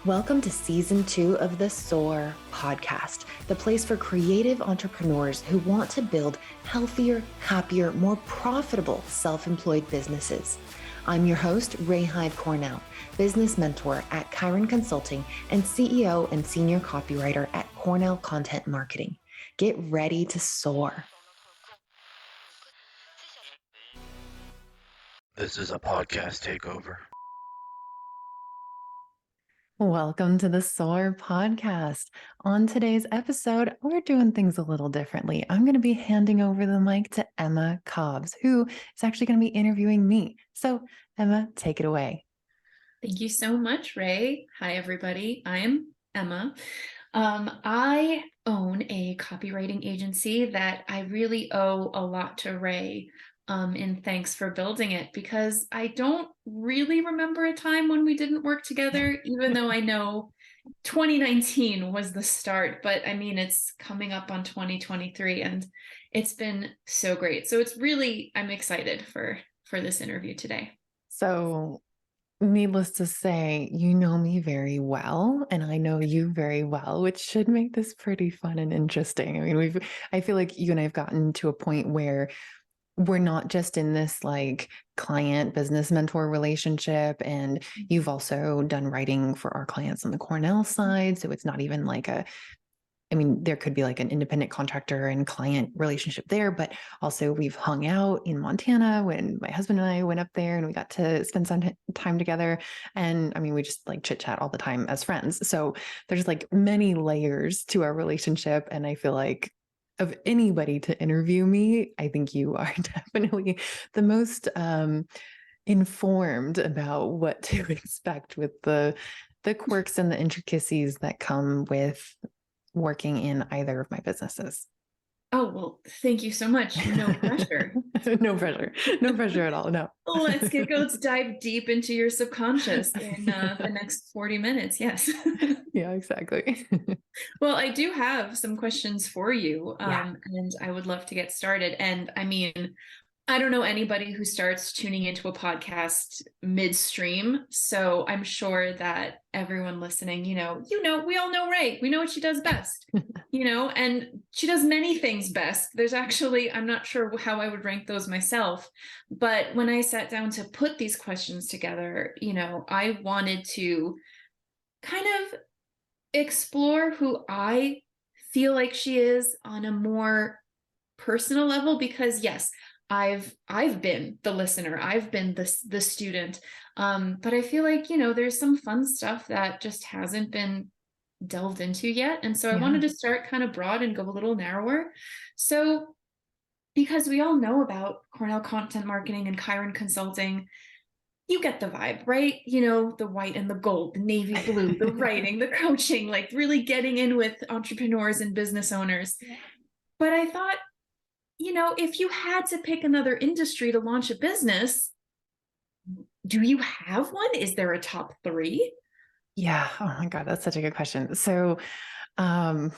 Welcome to Season 2 of the Soar podcast, the place for creative entrepreneurs who want to build healthier, happier, more profitable self-employed businesses. I'm your host, Ray Hyde Cornell, business mentor at Chiron Consulting and CEO and senior copywriter at Cornell Content Marketing. Get ready to soar. This is a podcast takeover. Welcome to the Soar podcast. On today's episode, we're doing things a little differently. I'm going to be handing over the mic to Emma Cobbs, who is actually going to be interviewing me. So, Emma, take it away. Thank you so much, Ray. Hi, everybody. I'm Emma. I own a copywriting agency that I really owe a lot to Ray. And thanks for building it, because I don't really remember a time when we didn't work together, even though I know 2019 was the start, but I mean, it's coming up on 2023 and it's been so great. So I'm excited for this interview today. So, needless to say, you know me very well, and I know you very well, which should make this pretty fun and interesting. I mean, I feel like you and I have gotten to a point where we're not just in this like client business mentor relationship, and you've also done writing for our clients on the Cornell side. So it's not even like there could be like an independent contractor and client relationship there, but also we've hung out in Montana when my husband and I went up there and we got to spend some time together. And I mean, we just like chit chat all the time as friends. So there's like many layers to our relationship. And I feel like of anybody to interview me, I think you are definitely the most informed about what to expect with the quirks and the intricacies that come with working in either of my businesses. Oh, well, thank you so much. No pressure. No pressure at all. No. Let's dive deep into your subconscious in the next 40 minutes. Yes. Yeah, exactly. Well, I do have some questions for you, Yeah. and I would love to get started. And I mean, I don't know anybody who starts tuning into a podcast midstream. So I'm sure that everyone listening, we all know Ray. We know what she does best, and she does many things best. There's actually, I'm not sure how I would rank those myself. But when I sat down to put these questions together, I wanted to kind of explore who I feel like she is on a more personal level, because yes, I've been the listener, I've been the student, but I feel like there's some fun stuff that just hasn't been delved into yet, and so I wanted to start kind of broad and go a little narrower. So because we all know about Cornell Content Marketing and Chiron Consulting, you get the vibe, right? The white and the gold, the navy blue, the writing, the coaching, like really getting in with entrepreneurs and business owners. But I thought, if you had to pick another industry to launch a business, do you have one? Is there a top 3? Yeah. Oh my God, that's such a good question. So, I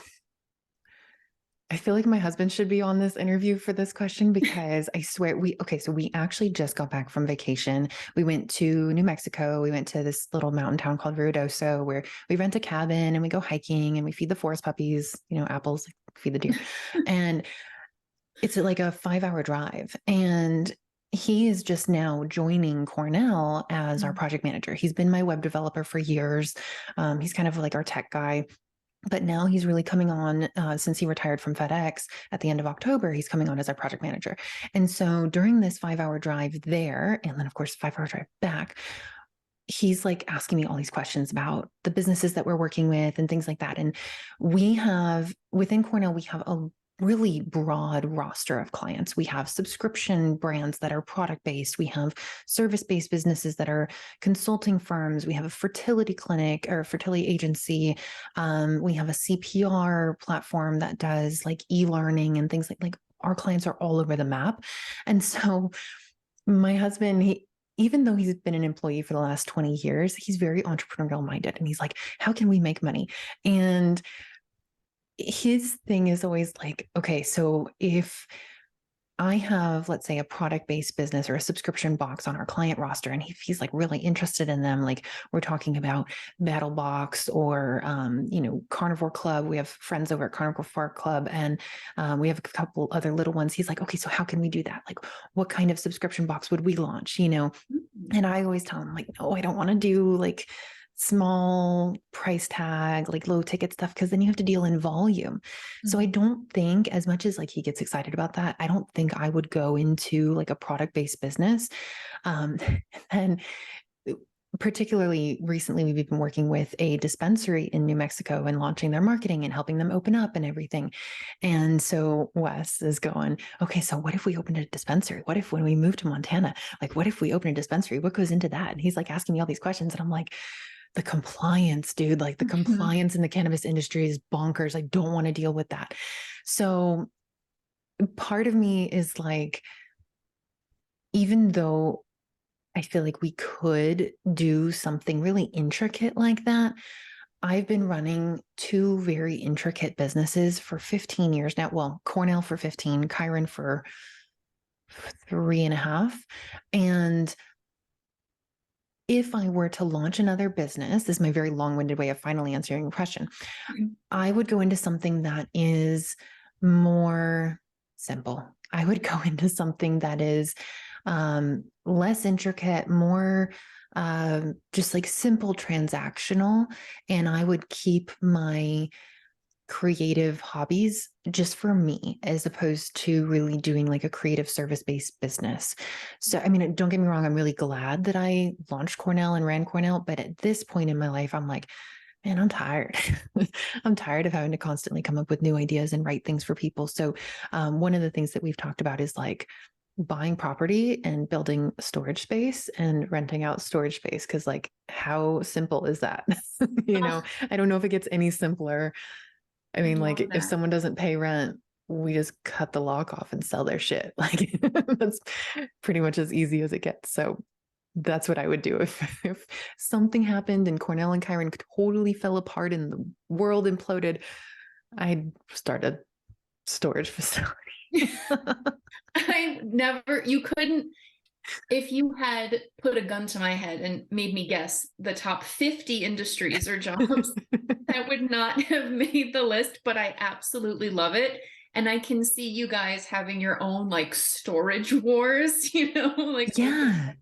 feel like my husband should be on this interview for this question, because I swear so we actually just got back from vacation. We went to New Mexico. We went to this little mountain town called Ruidoso, where we rent a cabin and we go hiking and we feed the forest puppies, apples, feed the deer. And it's like a 5-hour drive. And he is just now joining Cornell as our project manager. He's been my web developer for years. He's kind of like our tech guy. But now he's really coming on, since he retired from FedEx at the end of October, he's coming on as our project manager. And so during this 5-hour drive there, and then of course, 5-hour drive back, he's like asking me all these questions about the businesses that we're working with and things like that. And within Cornell, we have a really broad roster of clients. We have subscription brands that are product-based. We have service-based businesses that are consulting firms. We have a fertility clinic or fertility agency. We have a CPR platform that does like e-learning and things like our clients are all over the map. And so my husband, even though he's been an employee for the last 20 years, he's very entrepreneurial minded. And he's like, how can we make money? And his thing is always like, okay, so if I have, let's say, a product-based business or a subscription box on our client roster, and if he's like really interested in them, like we're talking about Battle Box or Carnivore Club. We have friends over at Carnivore Club, and we have a couple other little ones. He's like, okay, so how can we do that? Like, what kind of subscription box would we launch? And I always tell him, like, no, I don't want to do like small price tag, like low ticket stuff, because then you have to deal in volume. So I don't think, as much as like he gets excited about that, I don't think I would go into like a product-based business. And particularly recently, we've been working with a dispensary in New Mexico and launching their marketing and helping them open up and everything. And so Wes is going, okay, so what if we opened a dispensary? What if when we move to Montana, like what if we open a dispensary? What goes into that? And he's like asking me all these questions. And I'm like, the compliance, dude, like the compliance in the cannabis industry is bonkers. I don't want to deal with that. So part of me is like, even though I feel like we could do something really intricate like that, I've been running two very intricate businesses for 15 years now. Well, Cornell for 15, Chiron for 3.5. And if I were to launch another business, this is my very long-winded way of finally answering your question, I would go into something that is more simple. I would go into something that is less intricate, more just like simple transactional. And I would keep my creative hobbies just for me, as opposed to really doing like a creative service-based business. So, I mean, don't get me wrong, I'm really glad that I launched Cornell and ran Cornell, but at this point in my life, I'm like, man, I'm tired. I'm tired of having to constantly come up with new ideas and write things for people. So, one of the things that we've talked about is like buying property and building storage space and renting out storage space. Cause like, how simple is that? I don't know if it gets any simpler. I mean, like if someone doesn't pay rent, we just cut the lock off and sell their shit. Like that's pretty much as easy as it gets. So that's what I would do if something happened and Cornell and Chiron totally fell apart and the world imploded. I'd start a storage facility. You couldn't, if you had put a gun to my head and made me guess the top 50 industries or jobs, that would not have made the list, but I absolutely love it. And I can see you guys having your own like storage wars, like. Yeah.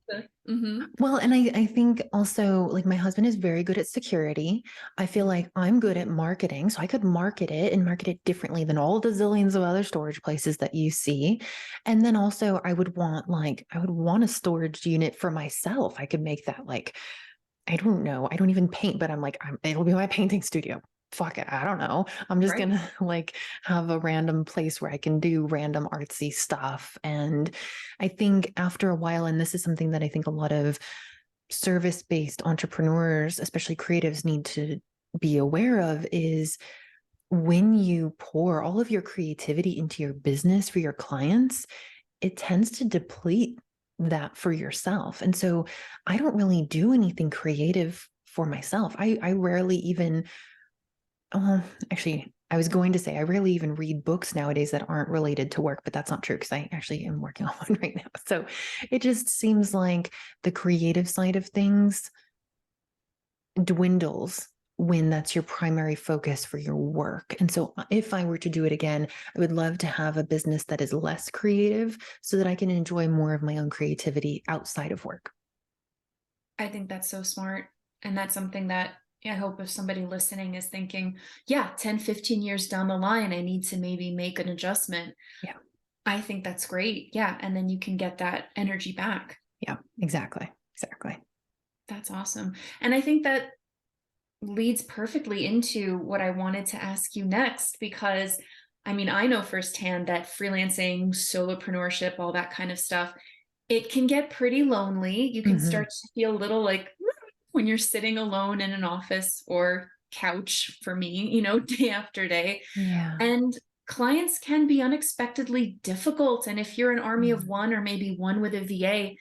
Well, and I think also like my husband is very good at security. I feel like I'm good at marketing. So I could market it and market it differently than all the zillions of other storage places that you see. And then also I would want a storage unit for myself. I could make that like, I don't know. I don't even paint, but I'm like, it'll be my painting studio. Fuck it. I don't know. I'm just going to like have a random place where I can do random artsy stuff. And I think after a while, and this is something that I think a lot of service-based entrepreneurs, especially creatives, need to be aware of, is when you pour all of your creativity into your business for your clients, it tends to deplete that for yourself. And so I don't really do anything creative for myself. I rarely even actually, I was going to say I rarely even read books nowadays that aren't related to work, but that's not true because I actually am working on one right now. So it just seems like the creative side of things dwindles when that's your primary focus for your work. And so if I were to do it again, I would love to have a business that is less creative so that I can enjoy more of my own creativity outside of work. I think that's so smart. And that's something that I hope if somebody listening is thinking, yeah, 10, 15 years down the line, I need to maybe make an adjustment. Yeah. I think that's great. Yeah. And then you can get that energy back. Yeah, exactly. That's awesome. And I think that leads perfectly into what I wanted to ask you next, because I mean, I know firsthand that freelancing, solopreneurship, all that kind of stuff, it can get pretty lonely. You can start to feel a little like when you're sitting alone in an office or couch for me, day after day. Yeah. And clients can be unexpectedly difficult. And if you're an army of one or maybe one with a VA, it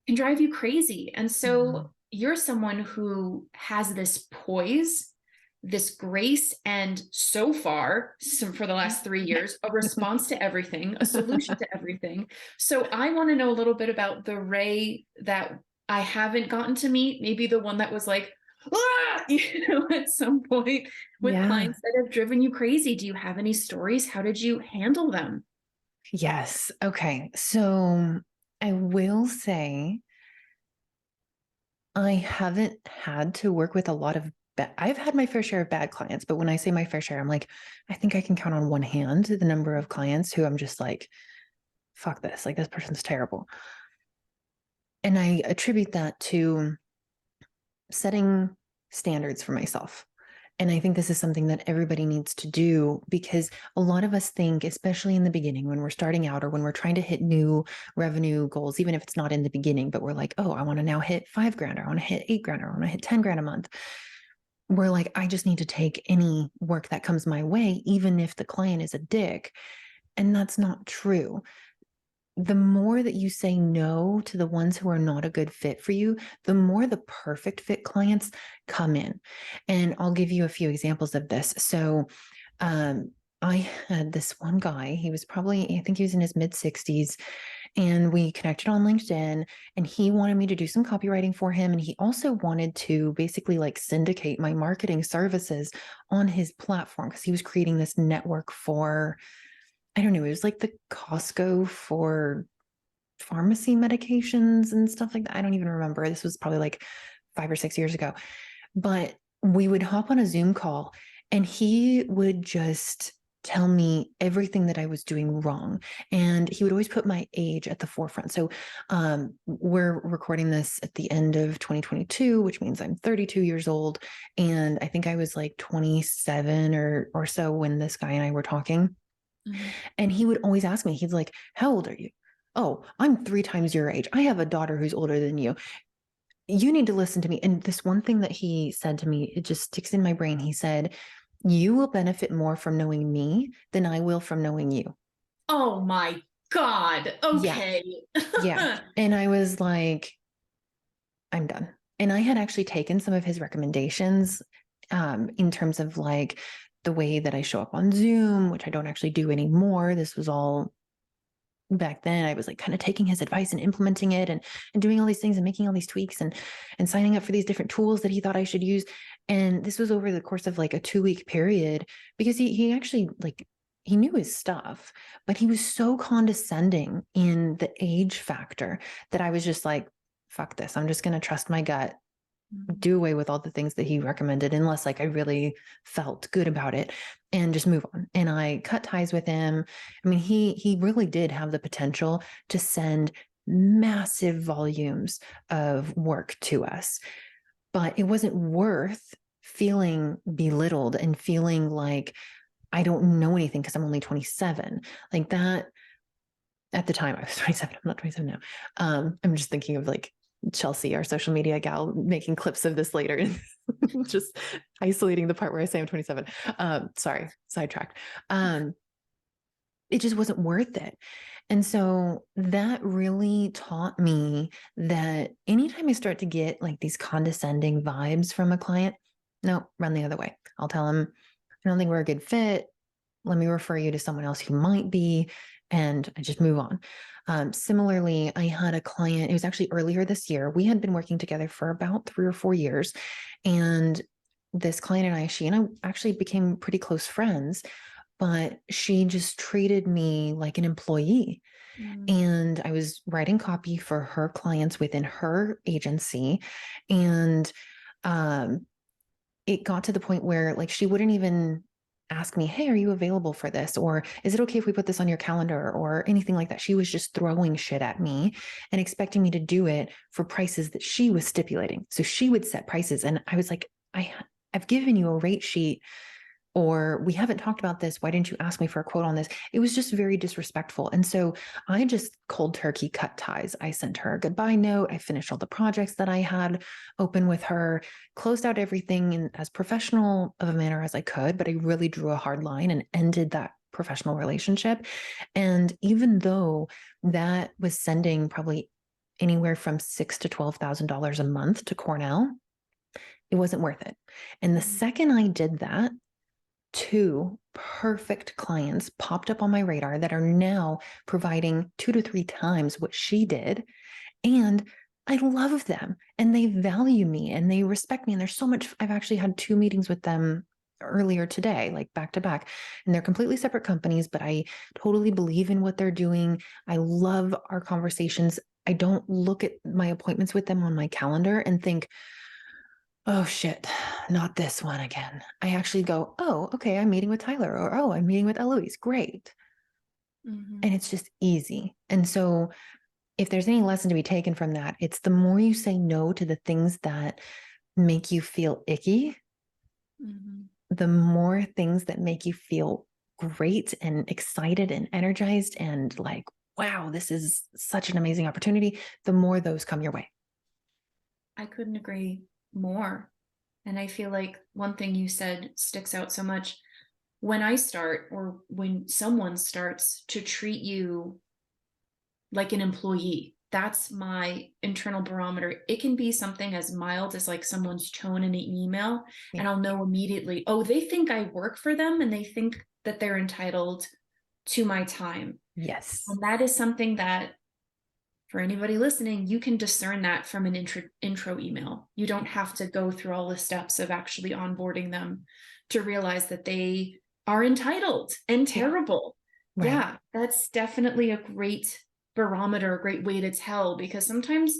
can drive you crazy. And so you're someone who has this poise this grace and so far, for the last 3 years, a response to everything, a solution to everything. So I want to know a little bit about the Ray that I haven't gotten to meet, maybe the one that was like, ah! At some point with clients that have driven you crazy. Do you have any stories? How did you handle them? Yes. Okay. So I will say I haven't had to work with a lot of I've had my fair share of bad clients, but when I say my fair share, I'm like, I think I can count on one hand the number of clients who I'm just like, fuck this, like this person's terrible. And I attribute that to setting standards for myself. And I think this is something that everybody needs to do, because a lot of us think, especially in the beginning, when we're starting out or when we're trying to hit new revenue goals, even if it's not in the beginning, but we're like, oh, I want to now hit $5,000, or I want to hit $8,000, or I want to hit $10,000 a month. We're like, I just need to take any work that comes my way, even if the client is a dick. And that's not true. The more that you say no to the ones who are not a good fit for you, the more the perfect fit clients come in. And I'll give you a few examples of this. So I had this one guy, he was probably, I think he was in his mid 60s, and we connected on LinkedIn, and he wanted me to do some copywriting for him. And he also wanted to basically like syndicate my marketing services on his platform, because he was creating this network for, I don't know, it was like the Costco for pharmacy medications and stuff like that. I don't even remember. This was probably like 5 or 6 years ago. But we would hop on a Zoom call, and he would just tell me everything that I was doing wrong. And he would always put my age at the forefront. So we're recording this at the end of 2022, which means I'm 32 years old. And I think I was like 27 or so when this guy and I were talking. Mm-hmm. And he would always ask me, he's like, how old are you? Oh, I'm 3 times your age. I have a daughter who's older than you. You need to listen to me. And this one thing that he said to me, it just sticks in my brain. He said, you will benefit more from knowing me than I will from knowing you. Oh my God. Okay. Yeah. And I was like, I'm done. And I had actually taken some of his recommendations in terms of like the way that I show up on Zoom, which I don't actually do anymore. This was all back then. I was like kind of taking his advice and implementing it and doing all these things and making all these tweaks and signing up for these different tools that he thought I should use. And this was over the course of like a 2-week period, because he actually like, he knew his stuff, but he was so condescending in the age factor that I was just like, fuck this. I'm just going to trust my gut, do away with all the things that he recommended, unless like I really felt good about it, and just move on. And I cut ties with him. I mean, he really did have the potential to send massive volumes of work to us, but it wasn't worth feeling belittled and feeling like I don't know anything because I'm only 27. Like that. At the time I was 27. I'm not 27 now. I'm just thinking of like Chelsea, our social media gal, making clips of this later and just isolating the part where I say I'm 27. Sorry, sidetracked. It just wasn't worth it. And so that really taught me that anytime I start to get like these condescending vibes from a client, no, run the other way. I'll tell them, I don't think we're a good fit. Let me refer you to someone else who might be, and I just move on. Similarly, I had a client, it was actually earlier this year. We had been working together for about 3 or 4 years. And this client and I, she and I actually became pretty close friends, but she just treated me like an employee. And I was writing copy for her clients within her agency. And it got to the point where like she wouldn't even ask me, hey, are you available for this? Or is it okay if we put this on your calendar or anything like that? She was just throwing shit at me and expecting me to do it for prices that she was stipulating. So she would set prices. And I was like, I've given you a rate sheet, or we haven't talked about this. Why didn't you ask me for a quote on this? It was just very disrespectful. And so I just cold turkey cut ties. I sent her a goodbye note. I finished all the projects that I had open with her, closed out everything in as professional of a manner as I could, but I really drew a hard line and ended that professional relationship. And even though that was sending probably anywhere from $6,000 to $12,000 a month to Cornell, It wasn't worth it. And the second I did that, 2 perfect clients popped up on my radar that are now providing 2 to 3 times what she did. And I love them and they value me and they respect me. And there's so much, I've actually had 2 meetings with them earlier today, like back to back, and they're completely separate companies, but I totally believe in what they're doing. I love our conversations. I don't look at my appointments with them on my calendar and think, oh shit, not this one again. I actually go, oh, okay, I'm meeting with Tyler, or oh, I'm meeting with Eloise. Great. Mhm. And it's just easy. And so if there's any lesson to be taken from that, it's the more you say no to the things that make you feel icky, Mhm. the more things that make you feel great and excited and energized and like, wow, this is such an amazing opportunity, the more those come your way. I couldn't agree more. And I feel like one thing you said sticks out so much. When I start, or when someone starts to treat you like an employee, that's my internal barometer. It can be something as mild as like someone's tone in an email, Yeah. and I'll know immediately, oh, they think I work for them and they think that they're entitled to my time. Yes. And that is something that, for anybody listening, you can discern that from an intro email. You don't have to go through all the steps of actually onboarding them to realize that they are entitled and terrible. Right. Yeah, that's definitely a great barometer, a great way to tell, because sometimes,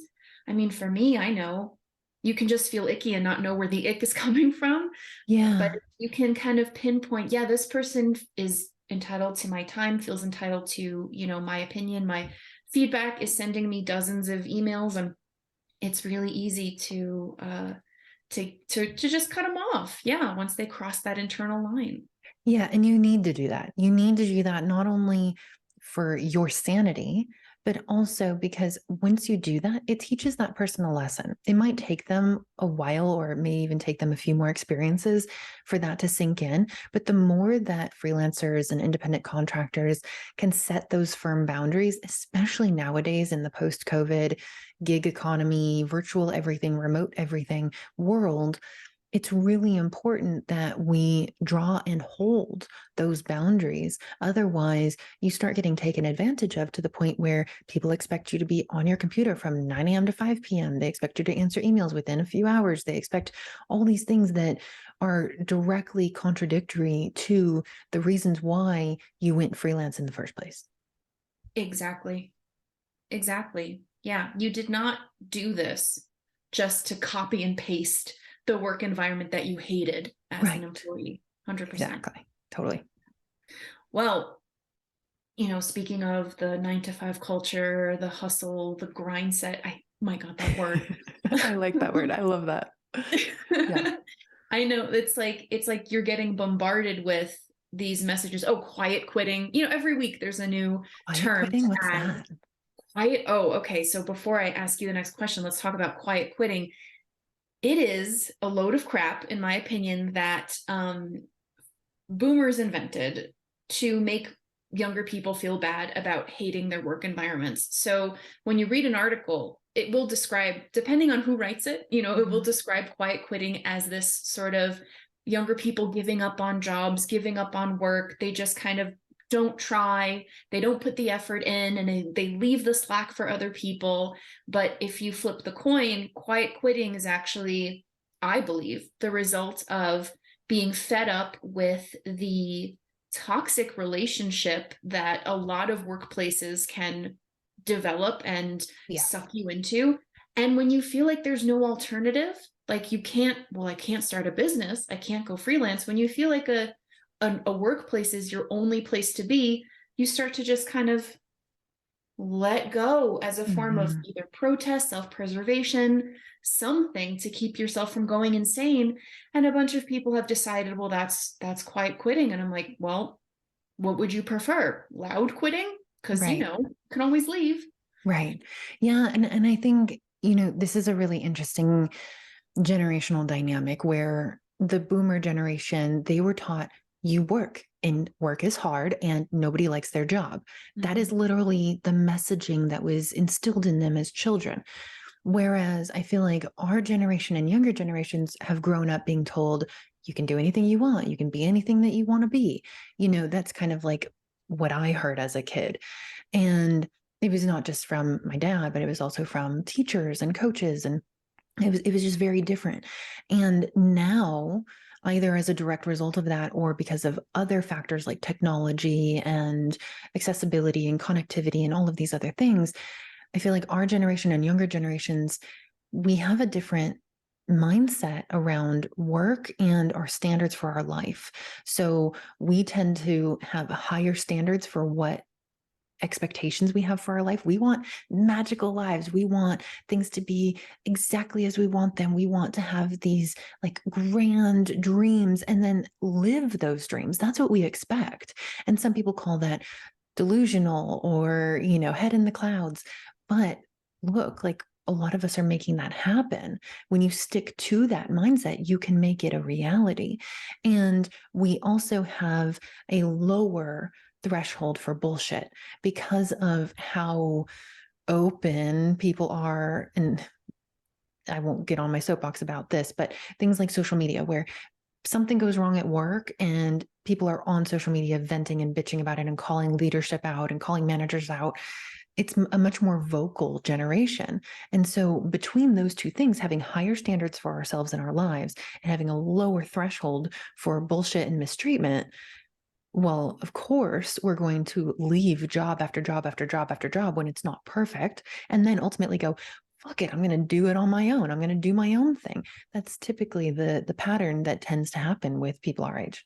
I mean, for me, I know you can just feel icky and not know where the ick is coming from. Yeah. But you can kind of pinpoint, yeah, this person is entitled to my time, feels entitled to, my opinion, my feedback, is sending me dozens of emails, and it's really easy to just cut them off. Yeah, once they cross that internal line. Yeah. And you need to do that. You need to do that not only for your sanity, but also because once you do that, it teaches that person a lesson. It might take them a while, or it may even take them a few more experiences for that to sink in. But the more that freelancers and independent contractors can set those firm boundaries, especially nowadays in the post-COVID gig economy, virtual everything, remote everything world, it's really important that we draw and hold those boundaries. Otherwise, you start getting taken advantage of to the point where people expect you to be on your computer from 9 a.m. to 5 p.m. They expect you to answer emails within a few hours. They expect all these things that are directly contradictory to the reasons why you went freelance in the first place. Exactly. Exactly. Yeah, you did not do this just to copy and paste the work environment that you hated as an employee. 100%. Exactly. Totally. Well, speaking of the 9 to 5 culture, the hustle, the grind set, my God, that word. I like that word. I love that. Yeah. I know it's like you're getting bombarded with these messages. Oh, quiet quitting. Every week there's a new term. Quitting, what's that? Quiet. Oh, okay. So before I ask you the next question, let's talk about quiet quitting. It is a load of crap, in my opinion, that boomers invented to make younger people feel bad about hating their work environments. So when you read an article, it will describe, depending on who writes it, it will describe quiet quitting as this sort of younger people giving up on jobs, giving up on work. They just kind of don't try, they don't put the effort in, and they leave the slack for other people. But if you flip the coin, quiet quitting is actually, I believe, the result of being fed up with the toxic relationship that a lot of workplaces can develop and suck you into. And when you feel like there's no alternative, like I can't start a business, I can't go freelance. When you feel like a workplace is your only place to be, you start to just kind of let go as a form of either protest, self-preservation, something to keep yourself from going insane. And a bunch of people have decided, well, that's quiet quitting. And I'm like, well, what would you prefer? Loud quitting? Because, you can always leave. Right. Yeah. And I think, this is a really interesting generational dynamic where the boomer generation, they were taught you work and work is hard and nobody likes their job. That is literally the messaging that was instilled in them as children. Whereas I feel like our generation and younger generations have grown up being told you can do anything you want, you can be anything that you want to be. That's kind of like what I heard as a kid. And it was not just from my dad, but it was also from teachers and coaches. And it was just very different. And now, either as a direct result of that or because of other factors like technology and accessibility and connectivity and all of these other things, I feel like our generation and younger generations, we have a different mindset around work and our standards for our life. So we tend to have higher standards for what expectations we have for our life. We want magical lives. We want things to be exactly as we want them. We want to have these like grand dreams and then live those dreams. That's what we expect. And some people call that delusional or, head in the clouds. But look, like a lot of us are making that happen. When you stick to that mindset, you can make it a reality. And we also have a lower threshold for bullshit because of how open people are. And I won't get on my soapbox about this, but things like social media, where something goes wrong at work and people are on social media venting and bitching about it and calling leadership out and calling managers out. It's a much more vocal generation. And so between those two things, having higher standards for ourselves and our lives and having a lower threshold for bullshit and mistreatment, well, of course, we're going to leave job after job after job after job when it's not perfect, and then ultimately go, fuck it, I'm going to do it on my own. I'm going to do my own thing. That's typically the pattern that tends to happen with people our age.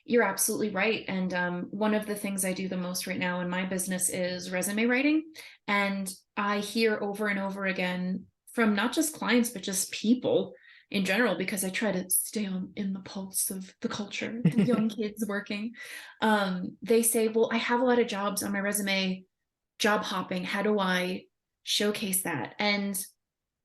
You're absolutely right. And one of the things I do the most right now in my business is resume writing. And I hear over and over again from not just clients, but just people in general, because I try to stay in the pulse of the culture, the young kids working. They say, well, I have a lot of jobs on my resume, job hopping. How do I showcase that? And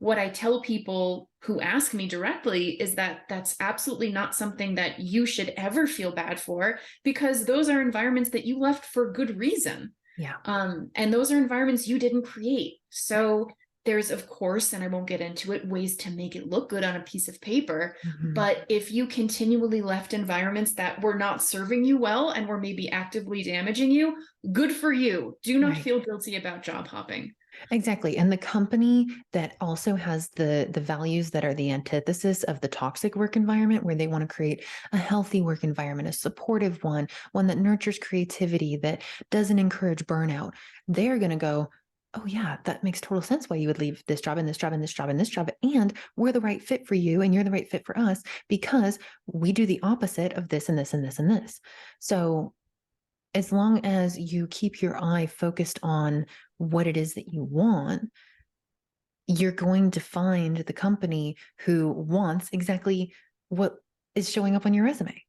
what I tell people who ask me directly is that that's absolutely not something that you should ever feel bad for, because those are environments that you left for good reason. Yeah. And those are environments you didn't create. So there's, of course, and I won't get into it, ways to make it look good on a piece of paper. Mm-hmm. But if you continually left environments that were not serving you well and were maybe actively damaging you, good for you. Do not feel guilty about job hopping. Exactly. And the company that also has the values that are the antithesis of the toxic work environment, where they want to create a healthy work environment, a supportive one that nurtures creativity, that doesn't encourage burnout, they're going to go, oh yeah, that makes total sense why you would leave this job and this job and this job and this job. And we're the right fit for you and you're the right fit for us because we do the opposite of this and this and this and this. So as long as you keep your eye focused on what it is that you want, you're going to find the company who wants exactly what is showing up on your resume.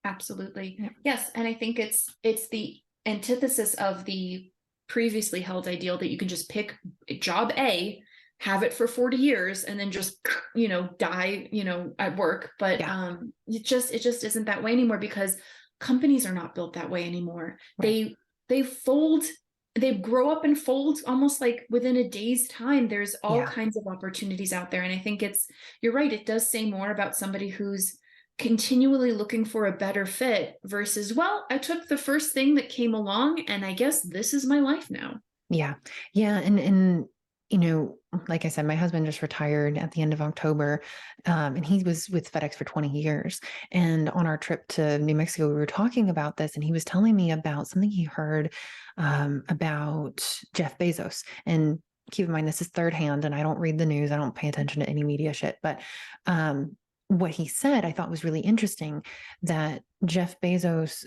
Absolutely. Yeah. Yes. And I think it's the antithesis of the previously held ideal that you can just pick job A, have it for 40 years, and then just, die, at work. But it just isn't that way anymore, because companies are not built that way anymore. Right. They fold, they grow up and fold almost like within a day's time. There's all kinds of opportunities out there. And I think you're right. It does say more about somebody who's continually looking for a better fit versus, well, I took the first thing that came along and I guess this is my life now. Yeah. Yeah. And like I said, my husband just retired at the end of October, and he was with FedEx for 20 years. And on our trip to New Mexico, we were talking about this, and he was telling me about something he heard about Jeff Bezos. And keep in mind, this is third hand, and I don't read the news. I don't pay attention to any media shit. But what he said, I thought was really interesting, that Jeff Bezos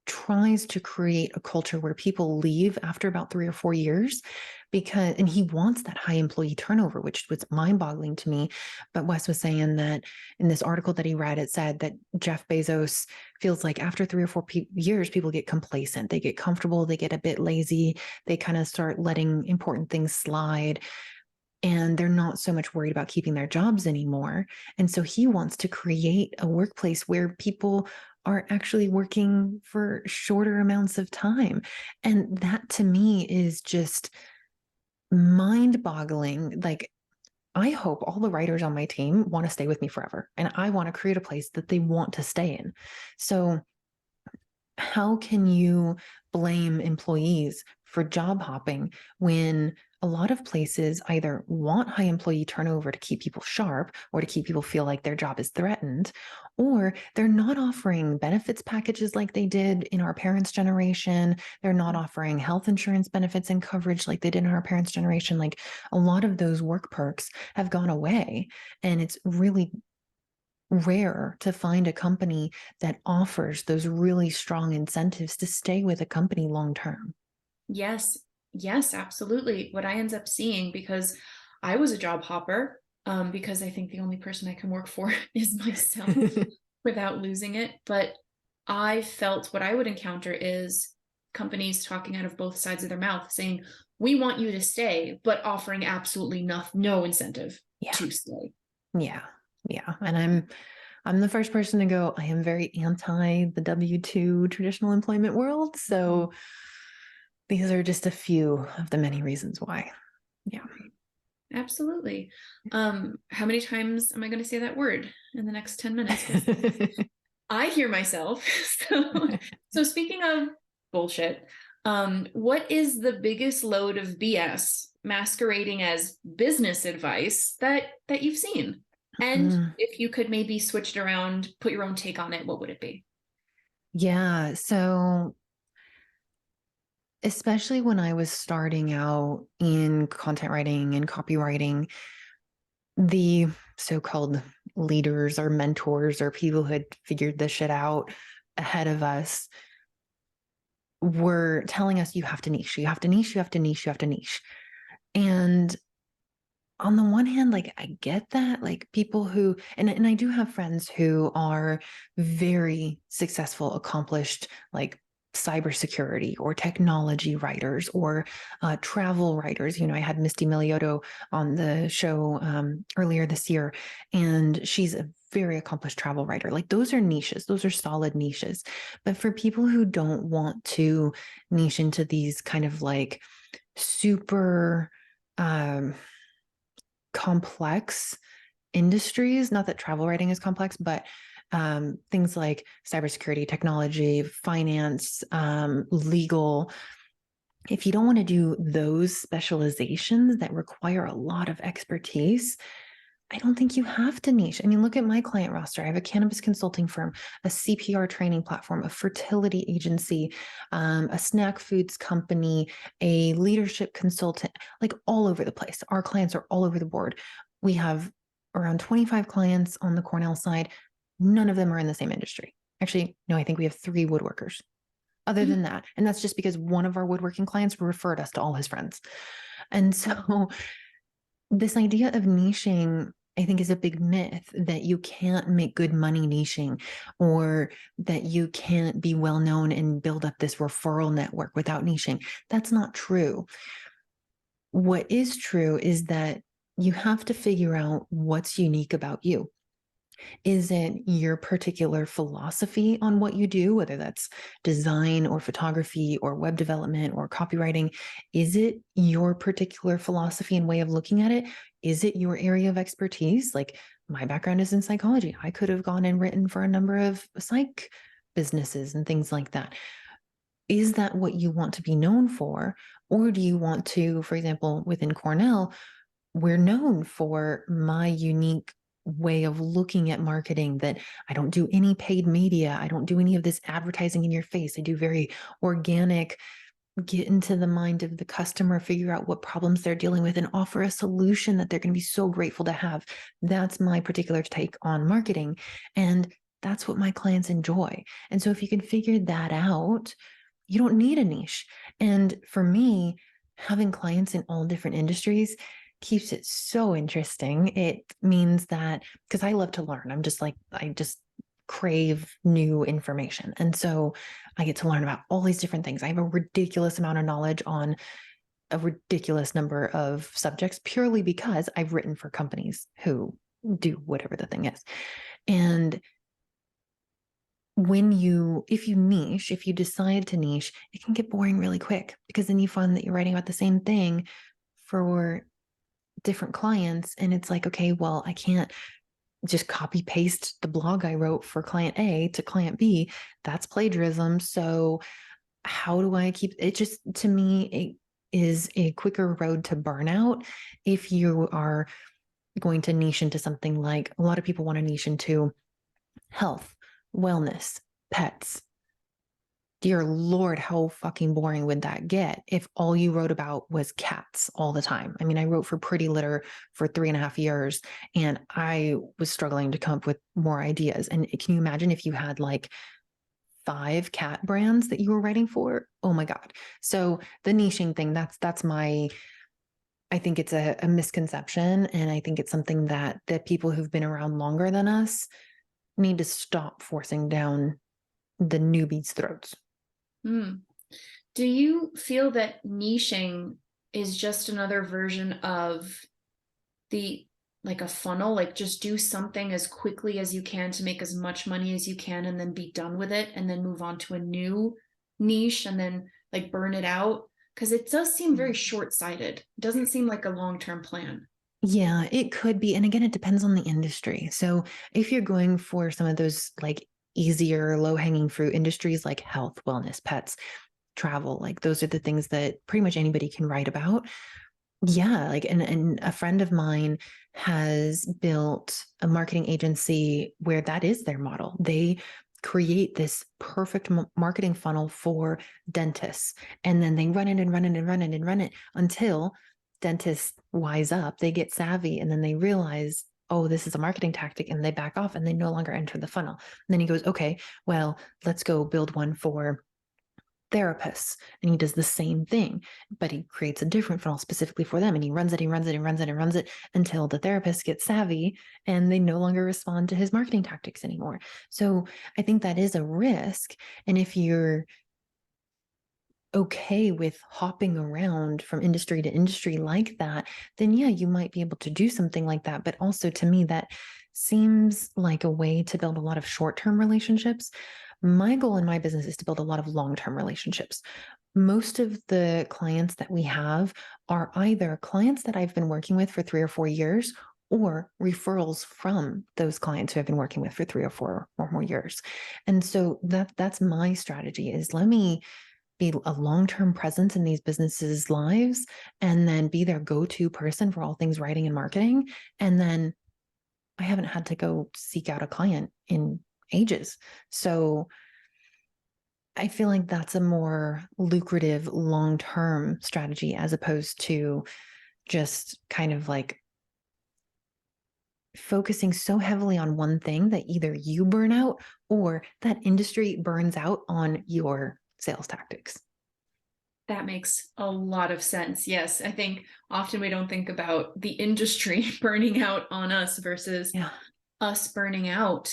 tries to create a culture where people leave after about 3 or 4 years and he wants that high employee turnover, which was mind-boggling to me. But Wes was saying that in this article that he read, it said that Jeff Bezos feels like after 3 or 4 years, people get complacent, they get comfortable, they get a bit lazy, they kind of start letting important things slide. And they're not so much worried about keeping their jobs anymore. And so he wants to create a workplace where people are actually working for shorter amounts of time. And that to me is just mind-boggling. Like, I hope all the writers on my team want to stay with me forever, and I want to create a place that they want to stay in. So how can you blame employees for job hopping when a lot of places either want high employee turnover to keep people sharp or to keep people feel like their job is threatened, or they're not offering benefits packages like they did in our parents' generation. They're not offering health insurance benefits and coverage like they did in our parents' generation. Like, a lot of those work perks have gone away, and it's really rare to find a company that offers those really strong incentives to stay with a company long term. Yes, yes, absolutely. What I end up seeing, because I was a job hopper, because I think the only person I can work for is myself without losing it. But I felt what I would encounter is companies talking out of both sides of their mouth saying, we want you to stay, but offering absolutely no incentive to stay. Yeah. And I'm the first person to go, I am very anti the W-2 traditional employment world. So these are just a few of the many reasons why. Yeah. Absolutely. How many times am I going to say that word in the next 10 minutes? I hear myself. So speaking of bullshit, what is the biggest load of BS masquerading as business advice that you've seen? And if you could maybe switch it around, put your own take on it, what would it be? Yeah. So especially when I was starting out in content writing and copywriting, the so-called leaders or mentors or people who had figured this shit out ahead of us were telling us, you have to niche, you have to niche, you have to niche, you have to niche. And on the one hand, like, I get that, like, people who, and I do have friends who are very successful, accomplished, like cybersecurity or technology writers or travel writers. You know, I had Misty Miliotto on the show earlier this year, and she's a very accomplished travel writer. Like, those are niches, those are solid niches. But for people who don't want to niche into these kind of like super complex industries, not that travel writing is complex, but things like cybersecurity, technology, finance, legal. If you don't want to do those specializations that require a lot of expertise, I don't think you have to niche. I mean, look at my client roster. I have a cannabis consulting firm, a CPR training platform, a fertility agency, a snack foods company, a leadership consultant, like all over the place. Our clients are all over the board. We have around 25 clients on the Cornell side. None of them are in the same industry. Actually, no, I think we have 3 woodworkers other than that. And that's just because one of our woodworking clients referred us to all his friends. And so this idea of niching, I think, is a big myth, that you can't make good money niching, or that you can't be well known and build up this referral network without niching. That's not true. What is true is that you have to figure out what's unique about you. Is it your particular philosophy on what you do, whether that's design or photography or web development or copywriting? Is it your particular philosophy and way of looking at it? Is it your area of expertise? Like, my background is in psychology. I could have gone and written for a number of psych businesses and things like that. Is that what you want to be known for? Or do you want to, for example, within Cornell, we're known for my unique way of looking at marketing, that I don't do any paid media. I don't do any of this advertising in your face. I do very organic, get into the mind of the customer, figure out what problems they're dealing with, and offer a solution that they're going to be so grateful to have. That's my particular take on marketing. And that's what my clients enjoy. And so if you can figure that out, you don't need a niche. And for me, having clients in all different industries keeps it so interesting. It means that, because I love to learn, I just crave new information. And so I get to learn about all these different things. I have a ridiculous amount of knowledge on a ridiculous number of subjects, purely because I've written for companies who do whatever the thing is. And if you decide to niche, it can get boring really quick, because then you find that you're writing about the same thing for different clients. And it's like, okay, well, I can't just copy paste the blog I wrote for client A to client B. That's plagiarism. So how do I keep it? Just, to me, it is a quicker road to burnout if you are going to niche into something. Like, a lot of people want to niche into health, wellness, pets. Dear Lord, how fucking boring would that get if all you wrote about was cats all the time? I mean, I wrote for Pretty Litter for 3.5 years, and I was struggling to come up with more ideas. And can you imagine if you had like 5 cat brands that you were writing for? Oh my God. So the niching thing, that's my, I think it's a misconception. And I think it's something that the people who've been around longer than us need to stop forcing down the newbies' throats. Do you feel that niching is just another version of like a funnel, like just do something as quickly as you can to make as much money as you can and then be done with it and then move on to a new niche and then like burn it out? Because it does seem very short-sighted. It doesn't seem like a long-term plan. Yeah, it could be. And again, it depends on the industry. So if you're going for some of those like easier, low-hanging fruit industries like health, wellness, pets, travel, like those are the things that pretty much anybody can write about. Yeah, like, and a friend of mine has built a marketing agency where that is their model. They create this perfect marketing funnel for dentists, and then they run it and run it and run it and run it until dentists wise up, they get savvy, and then they realize, oh, this is a marketing tactic, and they back off and they no longer enter the funnel. And then he goes, okay, well, let's go build one for therapists, and he does the same thing, but he creates a different funnel specifically for them, and he runs it, he runs it, and runs it, and runs it until the therapist gets savvy and they no longer respond to his marketing tactics anymore. So I think that is a risk. And if you're okay with hopping around from industry to industry like that, then yeah, you might be able to do something like that. But also, to me, that seems like a way to build a lot of short-term relationships. My goal in my business is to build a lot of long-term relationships. Most of the clients that we have are either clients that I've been working with for 3 or 4 years, or referrals from those clients who I've been working with for 3 or 4 or more years. And so that's my strategy, is let me be a long-term presence in these businesses' lives, and then be their go-to person for all things writing and marketing. And then I haven't had to go seek out a client in ages. So I feel like that's a more lucrative long-term strategy, as opposed to just kind of like focusing so heavily on one thing that either you burn out or that industry burns out on your sales tactics. That makes a lot of sense. Yes, I think often we don't think about the industry burning out on us versus us burning out.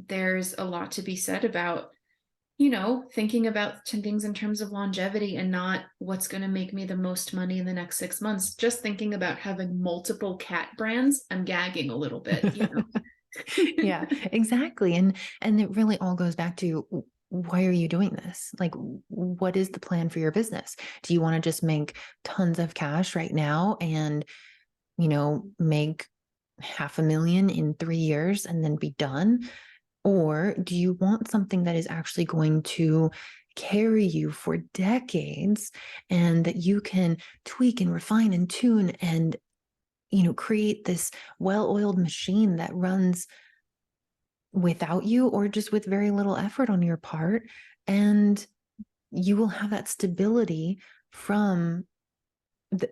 There's a lot to be said about, thinking about things in terms of longevity and not what's going to make me the most money in the next 6 months. Just thinking about having multiple cat brands, I'm gagging a little bit. Yeah, exactly. And it really all goes back to, why are you doing this? Like, what is the plan for your business? Do you want to just make tons of cash right now and, make $500,000 in 3 years and then be done? Or do you want something that is actually going to carry you for decades, and that you can tweak and refine and tune and, create this well-oiled machine that runs without you, or just with very little effort on your part, and you will have that stability from the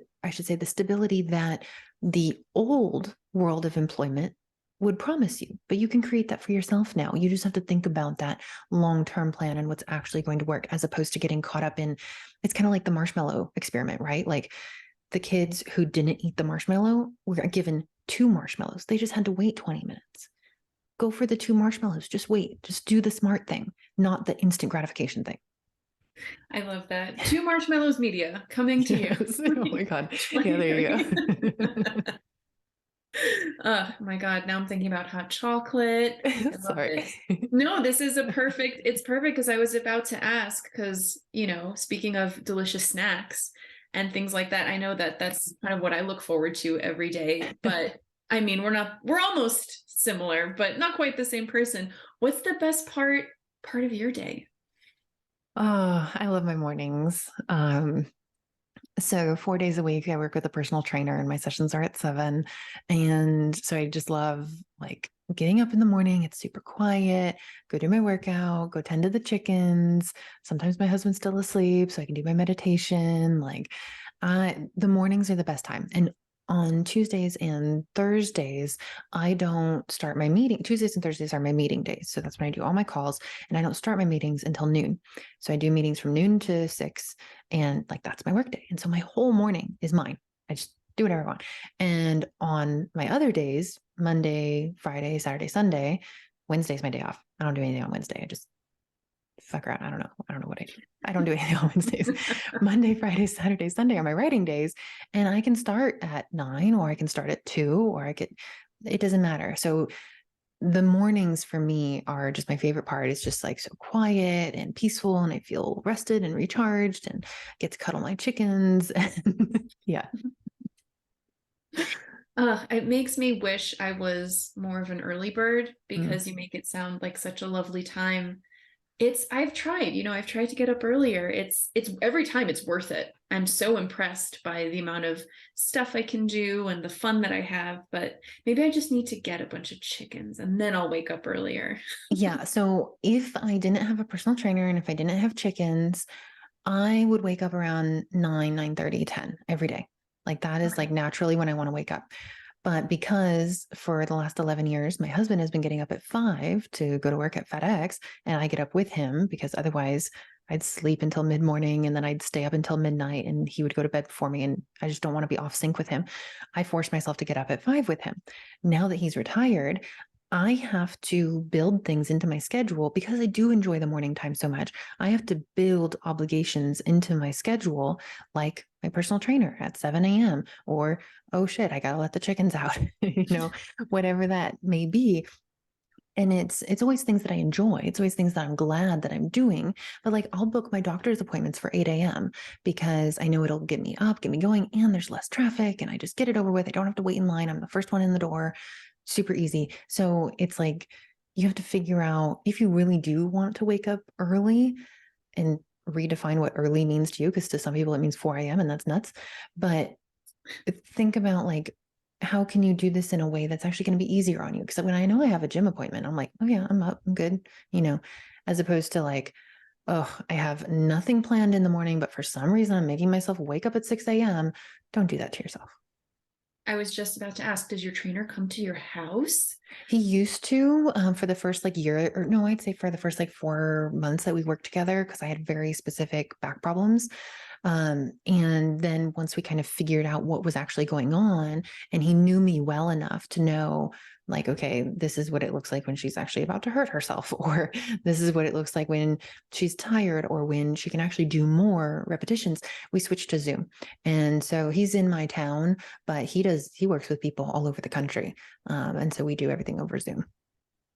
stability that the old world of employment would promise you. But you can create that for yourself now. You just have to think about that long-term plan and what's actually going to work, as opposed to getting caught up in, it's kind of like the marshmallow experiment, right? Like, the kids who didn't eat the marshmallow were given 2 marshmallows. They just had to wait 20 minutes. Go for the 2 marshmallows. Just wait. Just do the smart thing, not the instant gratification thing. I love that. 2 Marshmallows Media coming to you. Oh my God. Yeah, there you go. Oh my God. Now I'm thinking about hot chocolate. Sorry. No, this is it's perfect, because I was about to ask, because, speaking of delicious snacks, and things like that. I know that that's kind of what I look forward to every day, but I mean, we're almost similar, but not quite the same person. What's the best part of your day? Oh, I love my mornings. So 4 days a week, I work with a personal trainer and my sessions are at 7. And so I just love like getting up in the morning. It's super quiet, go do my workout, go tend to the chickens. Sometimes my husband's still asleep, so I can do my meditation. The mornings are the best time. And on Tuesdays and Thursdays, I don't start my meeting. Tuesdays and Thursdays are my meeting days. So that's when I do all my calls, and I don't start my meetings until noon. So I do meetings from noon to 6, and like that's my work day. And so my whole morning is mine. I just do whatever I want. And on my other days, Monday, Friday, Saturday, Sunday, Wednesday's my day off. I don't do anything on Wednesday. I just fuck around. I don't know. I don't know what I do. I don't do anything on Wednesdays. Monday, Friday, Saturday, Sunday are my writing days. And I can start at 9, or I can start at 2, or it doesn't matter. So the mornings for me are just my favorite part. It's just like so quiet and peaceful, and I feel rested and recharged and get to cuddle my chickens. Yeah. It makes me wish I was more of an early bird, because Mm. you make it sound like such a lovely time. I've tried to get up earlier. It's every time it's worth it. I'm so impressed by the amount of stuff I can do and the fun that I have, but maybe I just need to get a bunch of chickens and then I'll wake up earlier. Yeah. So if I didn't have a personal trainer and if I didn't have chickens, I would wake up around 9, 9:30, 10 every day. Like that is Okay. like naturally when I want to wake up. But because for the last 11 years, my husband has been getting up at 5 to go to work at FedEx, and I get up with him because otherwise I'd sleep until mid morning and then I'd stay up until midnight and he would go to bed before me. And I just don't want to be off sync with him. I force myself to get up at 5 with him. Now that he's retired, I have to build things into my schedule because I do enjoy the morning time so much. I have to build obligations into my schedule, like my personal trainer at 7 a.m. or, oh shit, I got to let the chickens out, whatever that may be. And it's always things that I enjoy. It's always things that I'm glad that I'm doing. But like I'll book my doctor's appointments for 8 a.m. because I know it'll get me up, get me going, and there's less traffic and I just get it over with. I don't have to wait in line. I'm the first one in the door. Super easy. So it's like you have to figure out if you really do want to wake up early and redefine what early means to you, because to some people it means 4 a.m. and that's nuts. But think about like, how can you do this in a way that's actually going to be easier on you? Because when I know I have a gym appointment, I'm like, oh yeah, I'm up, I'm good, as opposed to like, oh, I have nothing planned in the morning, but for some reason I'm making myself wake up at 6 a.m. Don't do that to yourself. I was just about to ask, does your trainer come to your house? He used to for the first like year, or no, I'd say for the first like 4 months that we worked together, because I had very specific back problems. And then once we kind of figured out what was actually going on, and he knew me well enough to know, like, okay, this is what it looks like when she's actually about to hurt herself, or this is what it looks like when she's tired, or when she can actually do more repetitions. We switched to Zoom. And so he's in my town, but he works with people all over the country. And so we do everything over Zoom.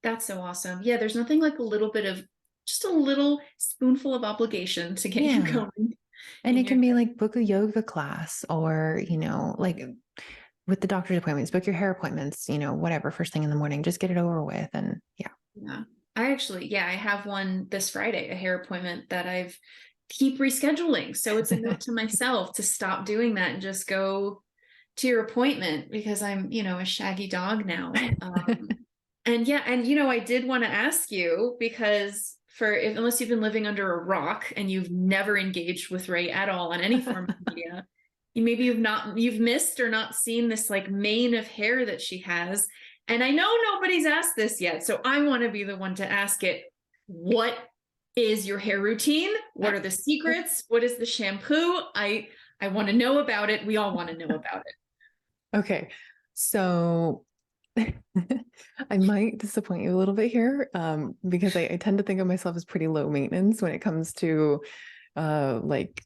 That's so awesome. Yeah, there's nothing like just a little spoonful of obligation to get you Yeah. going. And in it can your be like book a yoga class, or, like with the doctor's appointments, book your hair appointments, whatever, first thing in the morning, just get it over with. And yeah. Yeah. I have one this Friday, a hair appointment that I've keep rescheduling. So it's a note to myself to stop doing that and just go to your appointment, because I'm, a shaggy dog now. And yeah, and I did want to ask you, because unless you've been living under a rock and you've never engaged with Ray at all on any form of media, maybe you've missed or not seen this like mane of hair that she has. And I know nobody's asked this yet, so I want to be the one to ask it. What is your hair routine? What are the secrets? What is the shampoo? I want to know about it. We all want to know about it. Okay. So I might disappoint you a little bit here, because I tend to think of myself as pretty low maintenance when it comes to like,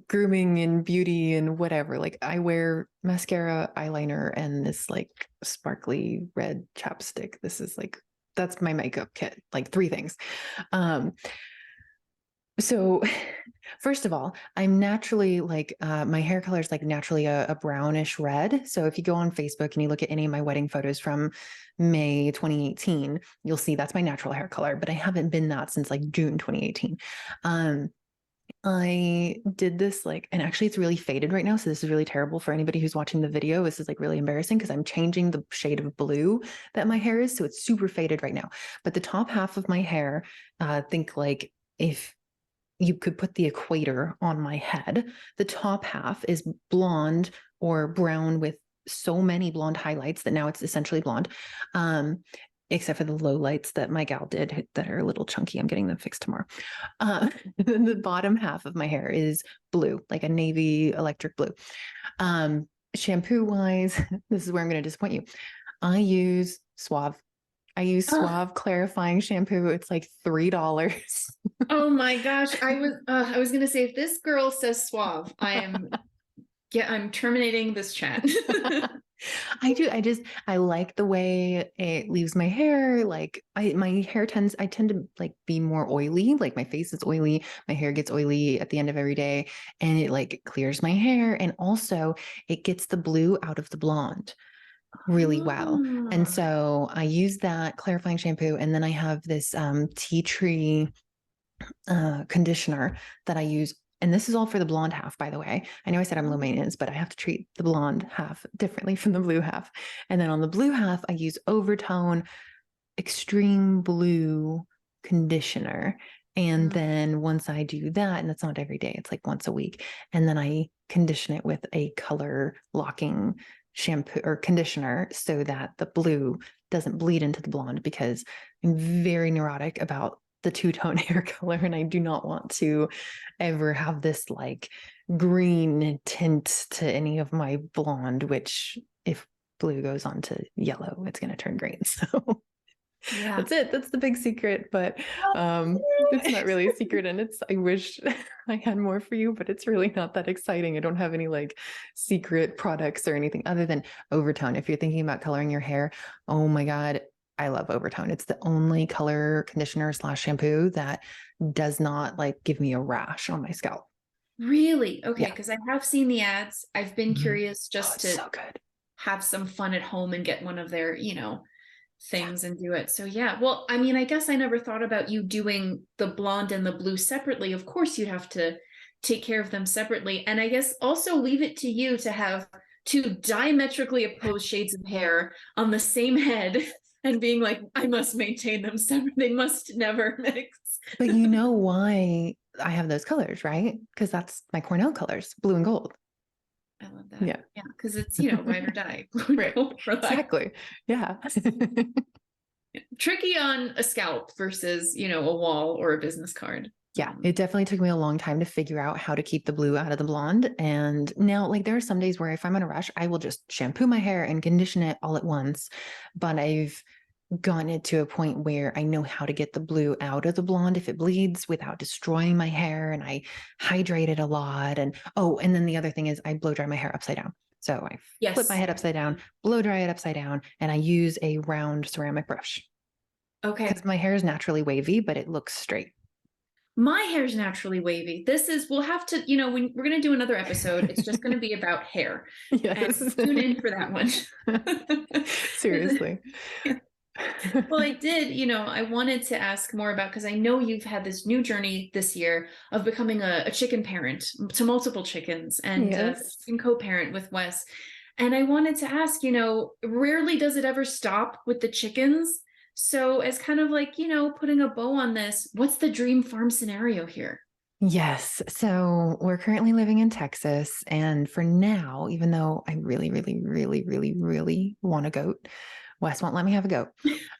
grooming and beauty and whatever. Like I wear mascara, eyeliner, and this like sparkly red chapstick. That's my makeup kit, like 3 things. So first of all, I'm naturally like, my hair color is like naturally a brownish red. So if you go on Facebook and you look at any of my wedding photos from May 2018, you'll see that's my natural hair color, but I haven't been that since like June 2018. I did this like, and actually it's really faded right now. So this is really terrible for anybody who's watching the video. This is like really embarrassing because I'm changing the shade of blue that my hair is. So it's super faded right now. But the top half of my hair, think like if you could put the equator on my head, the top half is blonde or brown with so many blonde highlights that now it's essentially blonde. Except for the low lights that my gal did that are a little chunky. I'm getting them fixed tomorrow. The bottom half of my hair is blue, like a navy electric blue. Shampoo wise, this is where I'm going to disappoint you. I use Suave. I use Suave clarifying shampoo. It's like $3. Oh my gosh. I was gonna say, if this girl says Suave, I'm terminating this chat. I do. I like the way it leaves my hair. Like I tend to like be more oily. Like my face is oily. My hair gets oily at the end of every day and it like clears my hair. And also it gets the blue out of the blonde really well. And so I use that clarifying shampoo. And then I have this tea tree conditioner that I use. And this is all for the blonde half, by the way. I know I said I'm low maintenance, but I have to treat the blonde half differently from the blue half. And then on the blue half, I use Overtone Extreme Blue conditioner. And then once I do that, and that's not every day, it's like once a week. And then I condition it with a color locking shampoo or conditioner so that the blue doesn't bleed into the blonde, because I'm very neurotic about the two-tone hair color and I do not want to ever have this like green tint to any of my blonde, which if blue goes on to yellow, it's going to turn green. So Yeah. that's it. That's the big secret, but it's not really a secret, and I wish I had more for you, but it's really not that exciting. I don't have any like secret products or anything other than Overtone. If you're thinking about coloring your hair, oh my God, I love Overtone. It's the only color conditioner / shampoo that does not like give me a rash on my scalp. Really? Okay, Yeah. because I have seen the ads. I've been curious just to So good. have some fun at home and get one of their, things and do it. So yeah, well, I mean, I guess I never thought about you doing the blonde and the blue separately. Of course, you'd have to take care of them separately. And I guess also leave it to you to have two diametrically opposed shades of hair on the same head and being like, I must maintain them separate. They must never mix. But you know why I have those colors, right? Because that's my Cornell colors, blue and gold. I love that. Yeah. Yeah. Because it's, ride or die. Right. Exactly. Yeah. Tricky on a scalp versus, a wall or a business card. Yeah, it definitely took me a long time to figure out how to keep the blue out of the blonde. And now, like, there are some days where if I'm in a rush, I will just shampoo my hair and condition it all at once. But I've gotten it to a point where I know how to get the blue out of the blonde if it bleeds without destroying my hair. And I hydrate it a lot. And and then the other thing is I blow dry my hair upside down. So I flip my head upside down, blow dry it upside down, and I use a round ceramic brush. Okay. Because my hair is naturally wavy, but it looks straight. My hair's naturally wavy. We'll have to, when we're going to do another episode, it's just going to be about hair. Yes. And tune in for that one. Seriously. Well, I did, I wanted to ask more about, because I know you've had this new journey this year of becoming a chicken parent to multiple chickens and co-parent with Wes. And I wanted to ask, rarely does it ever stop with the chickens. So as kind of like, putting a bow on this, what's the dream farm scenario here? Yes. So we're currently living in Texas. And for now, even though I really, really, really, really, really want a goat, Wes won't let me have a goat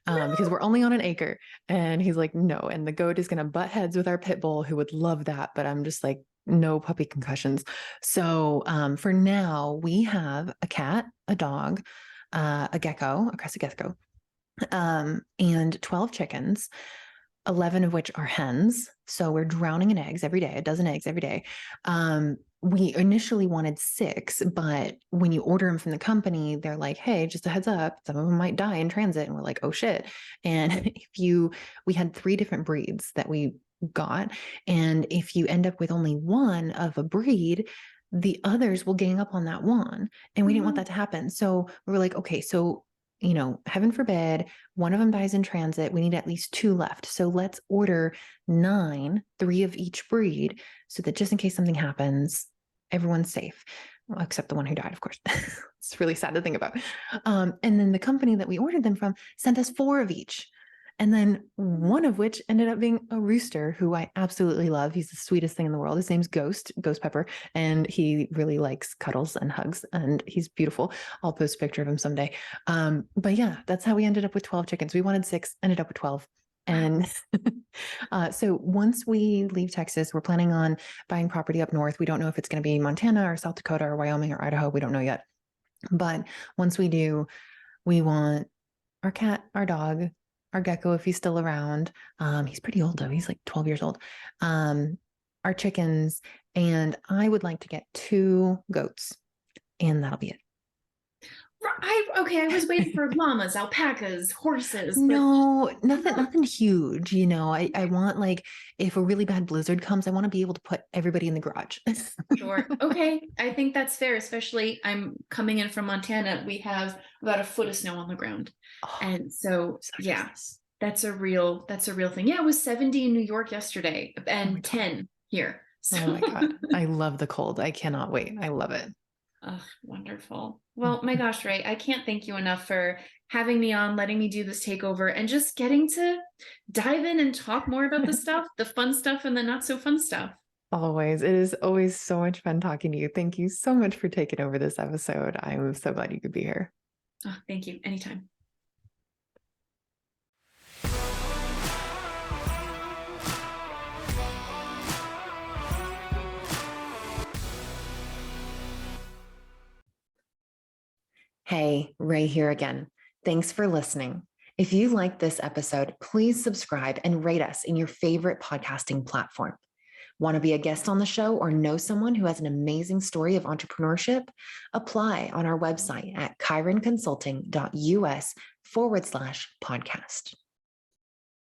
because we're only on an acre. And he's like, no. And the goat is going to butt heads with our pit bull, who would love that. But I'm just like, no puppy concussions. So for now, we have a cat, a dog, a gecko, a crested gecko, and 12 chickens, 11 of which are hens. So we're drowning in eggs every day, a dozen eggs every day. We initially wanted 6, but when you order them from the company, they're like, hey, just a heads up, some of them might die in transit. And we're like, oh shit. And we had 3 different breeds that we got. And if you end up with only one of a breed, the others will gang up on that one. And we didn't want that to happen. So we were like, okay, so, heaven forbid, one of them dies in transit. We need at least 2 left. So let's order 9, 3 of each breed, so that just in case something happens, everyone's safe. Well, except the one who died, of course. It's really sad to think about. And then the company that we ordered them from sent us 4 of each. And then one of which ended up being a rooster who I absolutely love. He's the sweetest thing in the world. His name's Ghost Pepper, and he really likes cuddles and hugs, and he's beautiful. I'll post a picture of him someday. But yeah, that's how we ended up with 12 chickens. We wanted 6, ended up with 12. And so once we leave Texas, we're planning on buying property up north. We don't know if it's going to be Montana or South Dakota or Wyoming or Idaho. We don't know yet. But once we do, we want our cat, our dog, our gecko, if he's still around. He's pretty old though. He's like 12 years old. Our chickens, and I would like to get 2 goats, and that'll be it. I was waiting for llamas, alpacas, horses. No, nothing huge. I want, like, if a really bad blizzard comes, I want to be able to put everybody in the garage. Sure. Okay. I think that's fair, especially I'm coming in from Montana. We have about a foot of snow on the ground. Oh, And so yeah, nice. that's a real thing. Yeah, it was 70 in New York yesterday and 10 here. So Oh my God. I love the cold. I cannot wait. I love it. oh, wonderful. Well, my gosh, Ray, I can't thank you enough for having me on, letting me do this takeover, and just getting to dive in and talk more about the stuff, the fun stuff and the not so fun stuff. Always. It is always so much fun talking to you. Thank you so much for taking over this episode. I'm so glad you could be here. Oh, thank you. Anytime. Hey, Ray here again. Thanks for listening. If you liked this episode, please subscribe and rate us in your favorite podcasting platform. Want to be a guest on the show or know someone who has an amazing story of entrepreneurship? Apply on our website at chironconsulting.us/podcast.